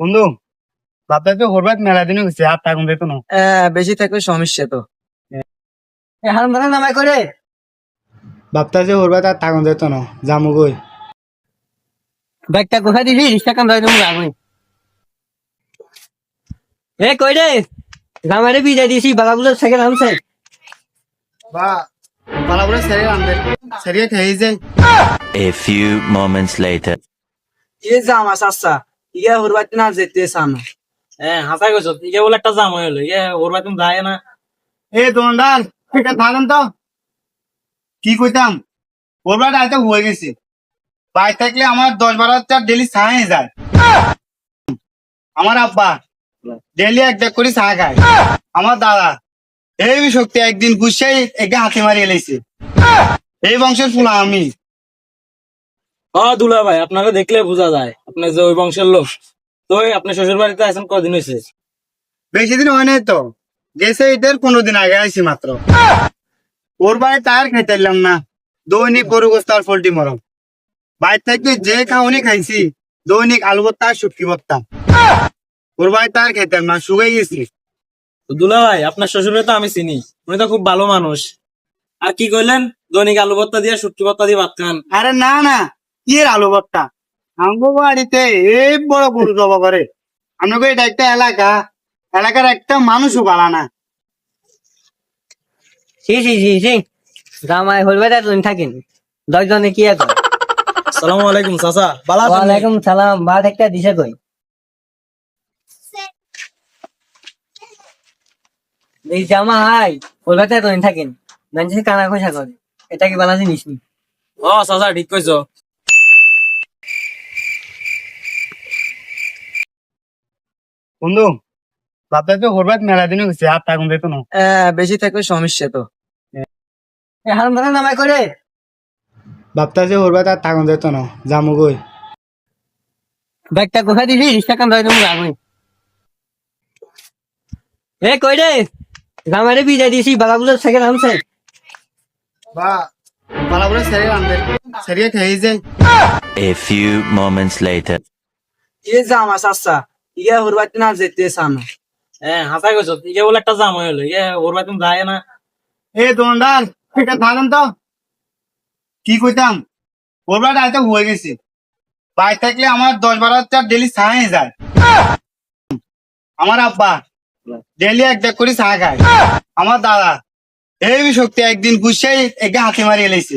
বন্ধু ভাবতে তো হরবাত মেলা দিন হয়েছে আর থাকুন যেত না। বেশি থাকলে সমস্যা তো। হারাম দানা নামাই করে ভাবতে যে হরবাত আর থাকুন যেত না জামু গই। ব্যাগটা কোথায় দিবি রিক্সা কাম ধরে তুমি আগুন কই রে জামাইরে বিদায় দিয়েছি বাগাগুলো সাইকেল আনছে বা পালা বলে সেরে আনবে সেরিয়ে খেয়ে যায়। A few moments later. জামা চাচ্ছা ইয়া হরবাত না যেতে সামনে হাসাই গেছো ইকে বলে একটা জাম হয়ে গেলো ইয়ে ওর ভাই তুমি যায় না। এ দোকানদার এটা থাকুন তো কি কইতাম হরবাত আইতে হয়ে গেছে বাই থাকলে আমার 10-12 ডেলি চা হয়ে যায়। আমার আব্বা ডেলি এক ব্যাগ করে চা খায়। আমার দাদা এই শক্তি একদিন গুছাই একে হাতে মারি এলাইছে। এই বংশের ফুলা আমি। দুলা ভাই আপনারা দেখলে বোঝা যায় আপনি যে ওই বংশের লোক। তো আপনি শ্বশুর বাড়িতে আছেন কদিন হয়েছে? বেশি দিন হয় নাই তো, গেছে এদের 15 দিন আগে আইছি মাত্র। ওর বাড়ি টায়ার খাইতাম না, দৈনিক গরু গোস্ত আর পোল্ট্রি মরম। বাইর থেকে যে খাওনি খাইছি, দৈনিক আলু ভর্তা আর শুটকি ভর্তা। ওর বাড়ি টায়ার খাইতাম না, শুকাই গেছি। তো দুলা ভাই আপনার শ্বশুরে তো আমি চিনি, উনি তো খুব ভালো মানুষ। আর কি কইলেন দৈনিক আলু ভর্তা দিয়ে শুটকি ভর্তা দিয়ে ভাত খান? আরে না না, কি এর আলু ভর্তা? আমগো বাড়িতে এই বড় গরু জবা করে। আমাকে এটা একটা এলাকা, এলাকার একটা মানুষও বালা না। সি জামাই হরবাত তুমি থাকেন 10 জনে কি এখন আসসালামু আলাইকুম চাচা, ভালো আছেন? ওয়ালাইকুম সালাম ভাত একটা দিছে কই এই জামাই হরবাত তুমি থাকেন মানুষের কানা খোঁজা করে এটা কি বালা জিনিস নি ও চাচা ঠিক কইছো। বন্ধু ভাবতে তো হরবাত মেলা দিন হয়েছে আর থাকুন যেত না। বেশি থাকলে সমস্যা তো। হারাম দানা নামাই করে ভাবতে যে হরবাত আর থাকুন যেত না জামু গই। ব্যাগটা কোথায় দিবি রিক্সা কাম ধরে তুমি আগুন কই রে জামাইরে বিদায় দিয়েছি বাগাগুলো সাইকেল আনছে বা পালা বলে সেরে আনবে সেরিয়ে খেয়ে যায়। A few moments later. জামা চাচ্ছা ইয়া হরবাত না যেতে সামনে হাসাই গেছো ইকে বলে একটা জাম হয়ে গেলো ইয়ে ওর ভাই তুমি যায় না। এ দোকানদার এটা থাকুন তো কি কইতাম ওর বাড়ি আইতে হয়ে গেছে বাই থাকলে আমার 10-12 ডেলি চা হয়ে যায়। আমার আব্বা ডেলি এক ব্যাগ করে চা খায়। আমার দাদা এই শক্তি একদিন গুছাই একে হাতে মারি এলাইছে।